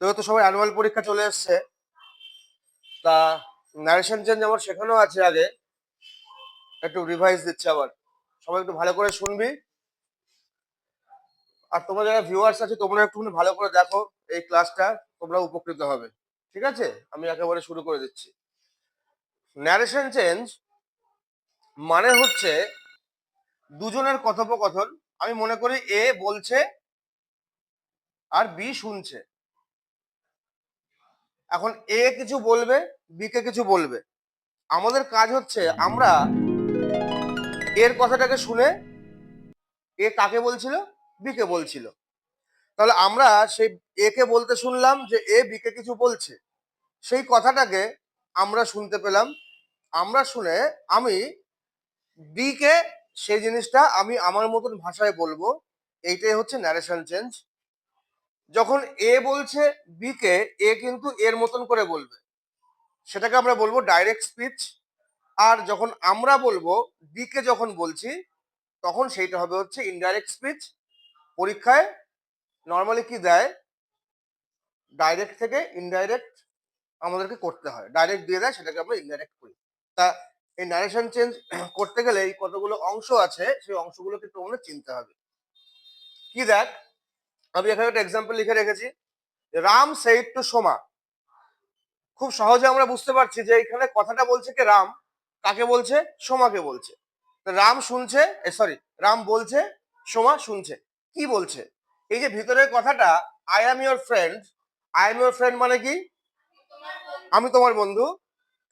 তো সবাই অ্যানুয়াল পরীক্ষা চলে এসছে। তা ন্যারেশন চেঞ্জ আমার শেখানো আছে, আগে একটু রিভাইজ দিচ্ছে আবার। সবাই একটু ভালো করে শুনবি, আর তোমরা যারা ভিউয়ার্স আছে তোমরা একটু ভালো করে দেখো এই ক্লাসটা, তোমরা উপকৃত হবে। ঠিক আছে, আমি একেবারে শুরু করে দিচ্ছি। ন্যারেশন চেঞ্জ মানে হচ্ছে দুজনের কথোপকথন। আমি মনে করি এ বলছে আর বি শুনছে। এখন এ কিছু বলবে, বি কে কিছু বলবে। আমাদের কাজ হচ্ছে আমরা এর কথাটাকে শুনে এ কাকে বলছিল, বি কে বলছিল, তাহলে আমরা সেই এ কে বলতে শুনলাম যে এ বি কে কিছু বলছে, সেই কথাটাকে আমরা শুনতে পেলাম। আমরা শুনে আমি বি কে সেই জিনিসটা আমি আমার মতন ভাষায় বলবো। এইটাই হচ্ছে ন্যারেশন চেঞ্জ। যখন এ বলছে বি কে, এ কিন্তু এর মতন করে বলবে, সেটাকে আমরা বলবো ডাইরেক্ট স্পিচ। আর যখন আমরা বলবো বি কে যখন বলছি, তখন সেইটা হবে হচ্ছে ইনডাইরেক্ট স্পিচ। পরীক্ষায় নর্মালি কি দেয়, ডাইরেক্ট থেকে ইনডাইরেক্ট আমাদেরকে করতে হয়, ডাইরেক্ট দিয়ে দেয়, সেটাকে আমরা ইনডাইরেক্ট করি। তা এই ন্যারেশন চেঞ্জ করতে গেলে এই কতগুলো অংশ আছে, সেই অংশগুলোকে একটু আমাদের চিনতে হবে। কি দেখ, আমি এখানে একটা এক্সাম্পল লিখে রেখেছি, রাম সেইড টু সোমা। খুব সহজে আমরা বুঝতে পারছি যে এখানে কথাটা বলছে কে, রাম। কাকে বলছে, সোমাকে বলছে। রাম শুনছে, সরি, রাম বলছে, সোমা শুনছে। কি বলছে, এই যে ভিতরের কথাটা, I am your friend. I am your friend মানে কি, আমি তোমার বন্ধু।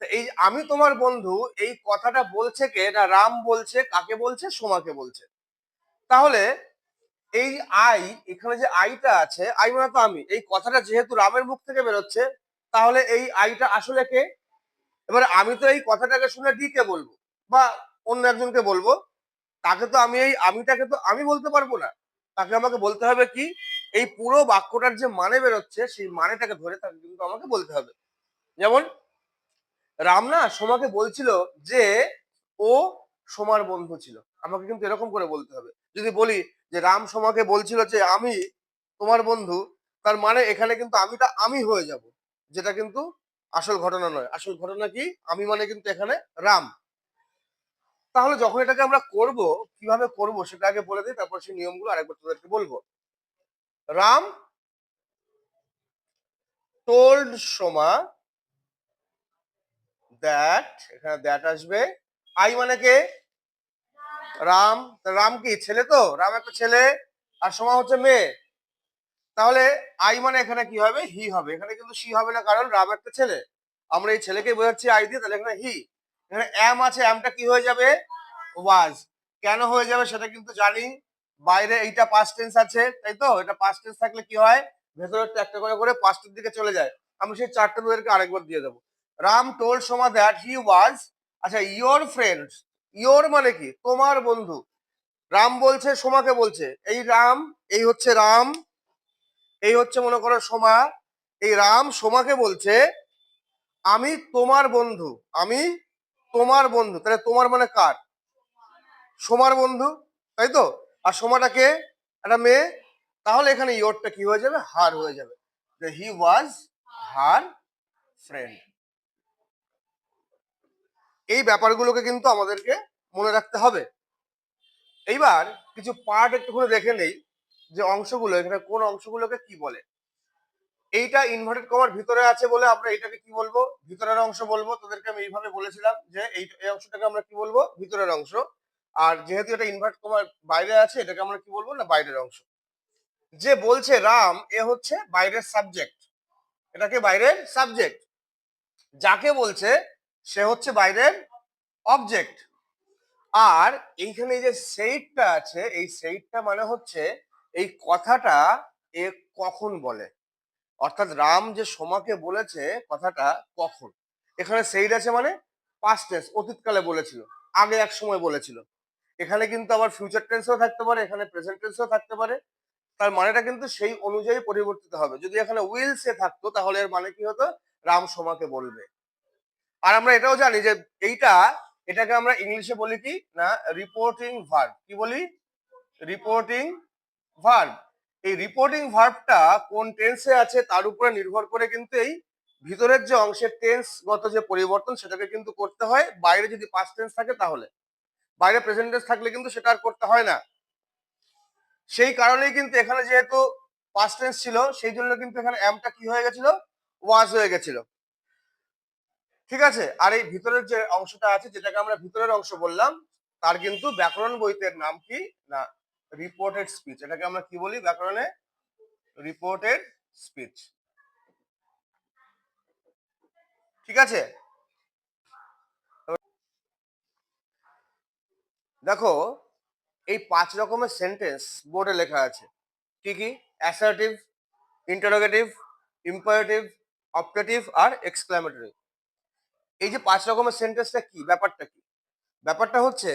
এই আমি তোমার বন্ধু, এই কথাটা বলছে কে না, রাম বলছে। কাকে বলছে, সোমাকে বলছে। তাহলে এই আই, এখানে যে আইটা আছে, আই মানে তো আমি, এই কথাটা যেহেতু রামের মুখ থেকে বেরোচ্ছে, তাহলে এই আইটা আসলে কে। এবার আমি তো এই কথাটাকে শুনে ডি কে বলবো বা অন্য একজনকে বলবো, তাকে তো আমি এই আমিটাকে তো আমি বলতে পারবো না। তাকে আমাকে বলতে হবে কি, এই পুরো বাক্যটার যে মানে বেরোচ্ছে সেই মানেটাকে ধরে তাকে কিন্তু আমাকে বলতে হবে। যেমন রাম না সোমাকে বলছিল যে ও সোমার বন্ধু ছিল, আমাকে কিন্তু এরকম করে বলতে হবে। যদি বলি যে রাম সোমাকে বলছিল যে আমি তোমার বন্ধু, তার মানে এখানে কিন্তু আমিটা আমি হয়ে যাব, যেটা কিন্তু আসল ঘটনা নয়। আসল ঘটনা কি, আমি মানে কিন্তু এখানে রাম। তাহলে যখন এটাকে আমরা করব, কিভাবে করব সেটা আগে বলে দিই, তারপর সেই নিয়মগুলো আরেকবার তোদেরকে বলবো। রাম টোল্ড সোমা দ্যাট, এখানে দ্যাট আসবে। আই মানে কে, রাম। রাম কি ছেলে, তো রাম একটা ছেলে, আর সোমা হচ্ছে মেয়ে। তাহলে আই মানে এখানে কি হবে, হি হবে। এখানে কিন্তু সি হবে না, কারণ রাম একটা ছেলে। আমরা এই ছেলেকে বোঝাচ্ছি আই দিয়ে, তাহলে এখানে হি। এখানে অ্যাম আছে, অ্যামটা কি হয়ে যাবে, ওয়াজ। কেন হয়ে যাবে সেটা কিন্তু জানি, বাইরে এইটা পাস্ট টেন্স আছে, তাই তো। এটা পাস্ট টেন্স থাকলে কি হয়, ভেতরে একটা করে করে পাস্টের দিকে চলে যায়। আমি সেই চারটে তোদেরকে আরেকবার দিয়ে দেবো। Ram told Soma that he was, আচ্ছা, ইয়োর ফ্রেন্ড। ইয়োর মানে কি, তোমার বন্ধু। রাম বলছে সোমাকে বলছে, এই রাম, এই হচ্ছে রাম, এই হচ্ছে মনে করো সোমা। এই রাম সোমাকে বলছে আমি তোমার বন্ধু, আমি তোমার বন্ধু। তাহলে তোমার মানে কার, সোমার বন্ধু, তাই তো। আর সোমাটাকে একটা মেয়ে। তাহলে এখানে ইয়োরটা কি হয়ে যাবে, হার হয়ে যাবে। হি ওয়াজ হার ফ্রেন্ড। এই ব্যাপারগুলোকে কিন্তু আমাদেরকে মনে রাখতে হবে। এইবার কিছু পার্ট একটুখানি দেখে নেই, যে অংশগুলো এখানে কোন অংশগুলোকে কি বলে। এইটা ইনভার্টেড কমার ভিতরে আছে বলে আমরা এটাকে কি বলবো, ভিতরের অংশ বলবো। তোদেরকে আমি এইভাবে বলেছিলাম যে এই অংশটাকে আমরা কি বলবো, ভিতরের অংশ। আর যেহেতু এটা ইনভার্ট কমার বাইরে আছে, এটাকে আমরা কি বলবো না, বাইরের অংশ। যে বলছে রাম, এ হচ্ছে বাইরের সাবজেক্ট, এটাকে বাইরের সাবজেক্ট। যাকে বলছে সে হচ্ছে বাইরের অবজেক্ট। আর এইখানে এই যে সেইটটা আছে, এই সেইটটা মানে হচ্ছে এই কথাটা এ কখন বলে। অর্থাৎ রাম যে সোমাকে বলেছে কথাটা কখন। এখানে সেইড আছে মানে পাস্ট টেন্স, অতীতকালে বলেছিল, আগে এক সময় বলেছিল। এখানে কিন্তু আবার ফিউচার টেন্সও থাকতে পারে, এখানে প্রেজেন্ট টেন্সও থাকতে পারে। তার মানেটা কিন্তু সেই অনুযায়ী পরিবর্তিত হবে। যদি এখানে উইল সে থাকতো, তাহলে এর মানে কি হতো, রাম সোমাকে বলবে। আর আমরা এটাও জানি যে এটাকে আমরা ইংলিশে বলি কি না, রিপোর্টিং ভার্ব। কি বলি, রিপোর্টিং ভার্ব। এই রিপোর্টিং ভার্বটা কোন টেন্সে আছে তার উপরে নির্ভর করে কিন্তু এই ভিতরের যে অংশের টেন্স গত যে পরিবর্তন সেটাকে কিন্তু করতে হয়। বাইরে যদি পাস্ট টেন্স থাকে তাহলে, বাইরে প্রেজেন্ট টেন্স থাকলে কিন্তু সেটা আর করতে হয় না। সেই কারণেই কিন্তু এখানে যেহেতু পাস্ট টেন্স ছিল সেই জন্য কিন্তু এখানে অ্যামটা কি হয়ে গেছিল, ওয়াজ হয়ে গেছিল। ঠিক আছে, আর এই ভিতরের যে অংশটা আছে যেটাকে আমরা ভিতরের অংশ বললাম তার কিন্তু ব্যাকরণ বইতের নাম কি না, রিপোর্টেড স্পিচ। এটাকে আমরা কি বলি ব্যাকরণে, রিপোর্টেড স্পিচ। ঠিক আছে, দেখো এই 5 রকমের সেন্টেন্স বোর্ডে লেখা আছে। কি কি? অ্যাসার্টিভ, ইন্টারোগেটিভ, ইম্পারেটিভ, অপটেটিভ আর এক্সক্লামেটরি। এই যে 5 রকমের সেন্টেন্সটা কি, ব্যাপারটা কি? ব্যাপারটা হচ্ছে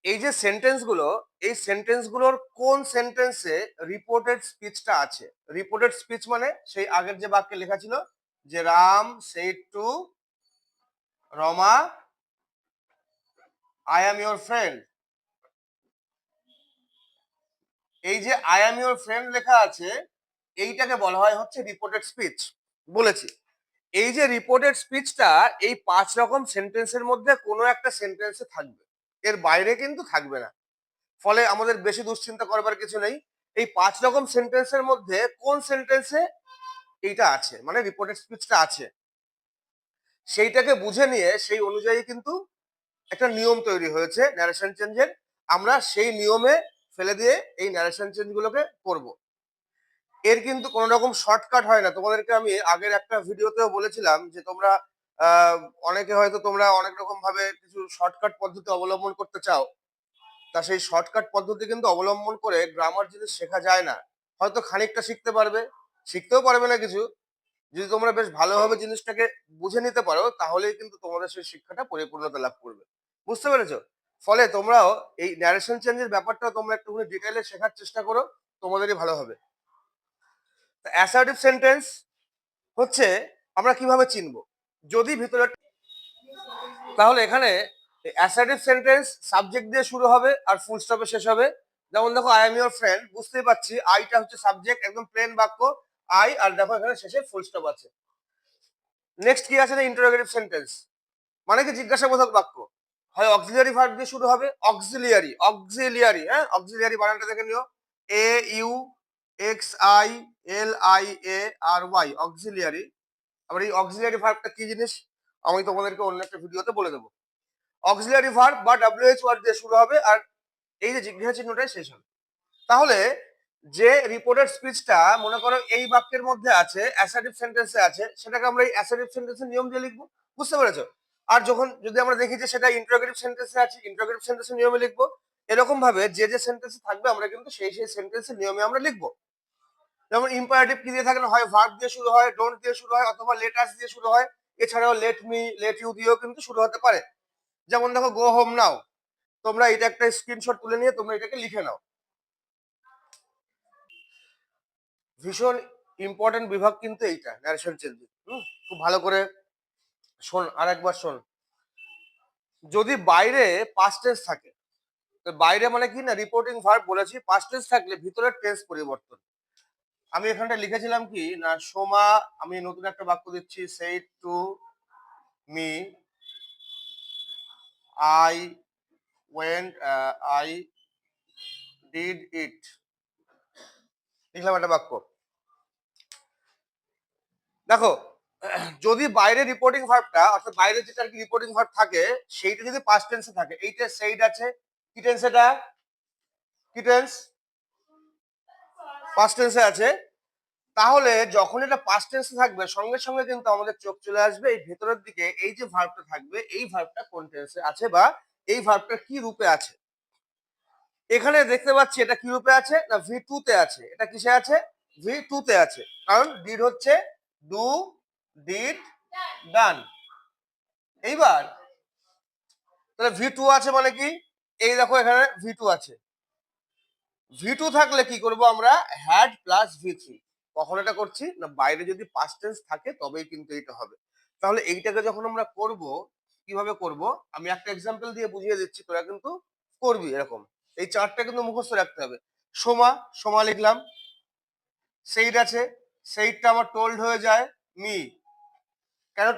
এই যে সেন্টেন্সগুলো, এই সেন্টেন্সগুলোর কোন সেন্টেন্সে রিপোর্টেড স্পিচটা আছে। রিপোর্টেড স্পিচ মানে সেই আগের যে বাক্যে লেখা ছিল যে Ram said to Rama I am your friend. এই যে আই অ্যাম ইওর ফ্রেন্ড লেখা আছে এইটাকে বলা হয় হচ্ছে রিপোর্টেড স্পিচ বলেছি। এই যে রিপোর্টেড স্পিচটা এই 5 রকম সেন্টেন্সের মধ্যে কোনো একটা সেন্টেন্সে থাকবে, এর বাইরে কিন্তু থাকবে না। ফলে আমাদের বেশি দুশ্চিন্তা করবার কিছু নেই। এই 5 রকম সেন্টেন্সের মধ্যে কোন সেন্টেন্সে এইটা আছে মানে রিপোর্টেড স্পিচটা আছে সেইটাকে বুঝে নিয়ে সেই অনুযায়ী কিন্তু একটা নিয়ম তৈরি হয়েছে ন্যারেশন চেঞ্জের। আমরা সেই নিয়মে ফেলে দিয়ে এই ন্যারেশন চেঞ্জ গুলোকে করবো। এর কিন্তু কোনো রকম শর্টকাট হয় না। তোমাদেরকে আমি আগের একটা ভিডিওতেও বলেছিলাম যে তোমরা আহ, অনেকে হয়তো তোমরা অনেক রকম ভাবে কিছু শর্টকাট পদ্ধতি অবলম্বন করতে চাও। তা সেই শর্টকাট পদ্ধতি কিন্তু অবলম্বন করে গ্রামার জিনিস শেখা যায় না। হয়তো খানিকটা শিখতে পারবে, শিখতেও পারবে না কিছু। যদি তোমরা বেশ ভালোভাবে জিনিসটাকে বুঝে নিতে পারো তাহলেই কিন্তু তোমাদের সেই শিক্ষাটা পরিপূর্ণতা লাভ করবে। বুঝতে পেরেছো? ফলে তোমরাও এই ন্যারেশন চেঞ্জের ব্যাপারটা তোমরা একটুখানি ডিটেইলে শেখার চেষ্টা করো, তোমাদেরই ভালো হবে। অ্যাসার্টিভ সেন্টেন্স হচ্ছে আমরা কিভাবে চিনবো যদি ভিতরে, তাহলে এখানে অ্যাসার্টিভ সেন্টেন্স সাবজেক্ট দিয়ে শুরু হবে আর ফুল স্টপে শেষ হবে। যেমন দেখো আই এম ইওর ফ্রেন্ড, বুঝতেই পারছি আইটা হচ্ছে সাবজেক্ট, একদম প্লেন বাক্য আই, আর দেখো এখানে শেষে ফুল স্টপ আছে। নেক্সট কি আছে না, ইন্টারোগেটিভ সেন্টেন্স মানে কি জিজ্ঞাসাবোধক বাক্য। হয় অক্সিলিয়ারি ভার্ব দিয়ে শুরু হবে, অক্সিলিয়ারি অক্সিলিয়ারি, হ্যাঁ অক্সিলিয়ারি বানানটা দেখে নিও, A U X I L I A R Y, auxiliary. আবার এই অক্সিলিয়ারি ভার্বটা কি জিনিস আমি তোমাদেরকে অন্য একটা ভিডিওতে বলে দেবো। অক্সিলিয়ারি ভার্ব বা ডব্লিউএইচ ওয়ার্ড দিয়ে শুরু হবে আর এই যে জিজ্ঞাসা চিহ্নটাই শেষ হবে। তাহলে যে রিপোর্টেড স্পিচটা মনে করো এই বাক্যের মধ্যে আছে, অ্যাসার্টিভ সেন্টেন্সে আছে, সেটাকে আমরা এই অ্যাসার্টিভ সেন্টেন্সের নিয়ম দিয়ে লিখবো। বুঝতে পেরেছো? আর যখন যদি আমরা দেখি যে সেটা ইন্টারোগেটিভ সেন্টেন্সে আছে, ইন্টারোগেটিভ সেন্টেন্সের নিয়মে লিখবো। এরকম ভাবে যে যে সেন্টেন্সে থাকবে আমরা কিন্তু সেই সেই সেন্টেন্সের নিয়মে আমরা লিখবো। যেমন ইম্পারেটিভ কি দিয়ে থাকে না, হয় ভার্ব দিয়ে শুরু হয়, ডোন্ট দিয়ে শুরু হয়, অথবা লেট আস দিয়ে শুরু হয়। এছাড়াও লেট মি লেট ইউ দিয়েও কিন্তু শুরু হতে পারে। যেমন দেখো গো হোম নাও, তোমরা এটা একটা স্ক্রিনশট তুলে নিয়ে তোমরা এটাকে লিখে নাও। ভীষণ ইম্পর্টেন্ট বিভাগ কিন্তু এইটা ন্যারেশন চেঞ্জ। খুব ভালো করে শোন, আর একবার শোন। যদি বাইরে পাস্ট টেন্স থাকে, তো বাইরে মানে কি না, রিপোর্টিং ভার্ব বলেছি, পাস্ট টেন্স থাকলে ভিতরের টেন্স পরিবর্তন। আমি এখানটা লিখেছিলাম কি না, সোমা, আমি নতুন একটা বাক্য দিচ্ছি, সেই to me I went I did it, লিখলাম একটা বাক্য। দেখো যদি বাইরে রিপোর্টিং ভার্বটা অর্থাৎ বাইরে যেটা আর কি রিপোর্টিং ভার্ব থাকে সেইটা যদি পাস্ট টেন্সে থাকে, এইটা সেইড আছে, কি টেন্স এটা, কি টেন্স, পাস্ট টেন্সে আছে, তাহলে যখন এটা পাস্ট টেন্সে থাকবে সঙ্গে সঙ্গে কিন্তু আমাদের চোখ চলে আসবে এই ভেতরের দিকে, এই যে ভার্বটা থাকবে এই ভার্বটা কোন টেন্সে আছে বা এই ভার্বটা কি রূপে আছে। এখানে দেখতে পাচ্ছি এটা কি রূপে আছে না, ভি টু তে আছে। এটা কিসে আছে, ভি টু তে আছে, কারণ ডিড হচ্ছে ডু, ডিড, ডান। এইবার তাহলে ভি টু আছে মানে কি, এই দেখো এখানে ভি টু আছে। ভি টু থাকলে কি করব আমরা, হ্যাড প্লাস ভি থ্রি। কখন এটা করছি না, বাইরে যদি পাস্ট টেন্স থাকে তবেই কিন্তু এটা হবে। তাহলে এইটাকে যখন আমরা করব, কিভাবে করব আমি একটা এক্সাম্পল দিয়ে বুঝিয়ে দিচ্ছি, তোরা কিন্তু করবি এরকম। এই চারটা কিন্তু মুখস্থ রাখতে হবে। সোমা, সোমা লিখলাম। সেইট আছে, সেইটটা আমার টোল্ড হয়ে যায় মি। কেন?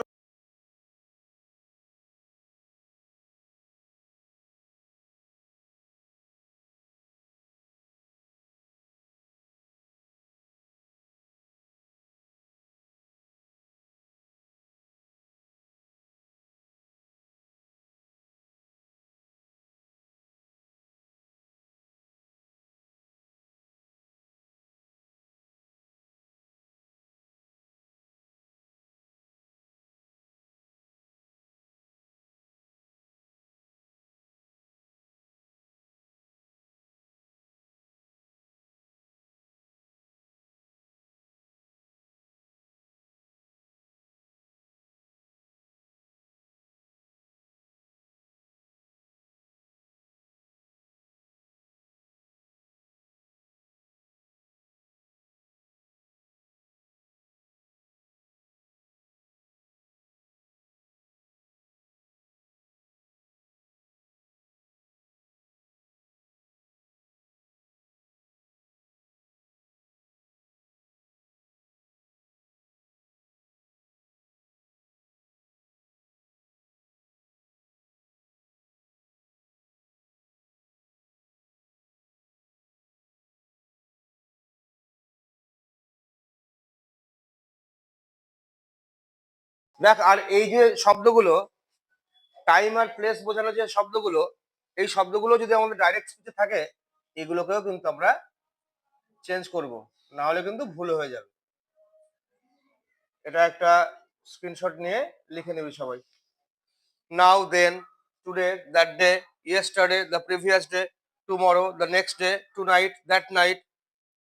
দেখ, আর এই যে শব্দগুলো, টাইম আর প্লেস বোঝানো যে শব্দগুলো, এই শব্দগুলো যদি আমাদের ডাইরেক্ট স্পিচে থাকে, এগুলোকেও কিন্তু আমরা চেঞ্জ করব, না হলে কিন্তু ভুল হয়ে যাবে। এটা একটা স্ক্রিনশট নিয়ে লিখে নেবে সবাই। Now, then, today, that day, yesterday, the previous day, tomorrow, the next day, tonight, that night,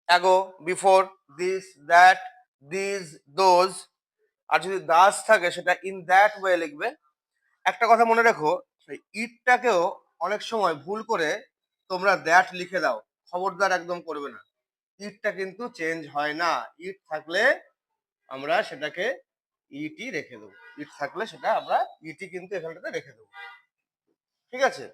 ago, before, this, that, this, those. আর যদি দাস থাকে সেটা ইন দ্যাট ওয়ে লিখবে। একটা কথা মনে রেখো, ইটটাকেও অনেক সময় ভুল করে তোমরা দ্যাট লিখে দাও, খবরদার একদম করবে না। ইটটা কিন্তু চেঞ্জ হয় না, ইট থাকলে আমরা সেটাকে ইটি রেখে দেবো, ইট থাকলে সেটা আমরা ইটি কিন্তু এখানটাতে রেখে দেবো। ঠিক আছে?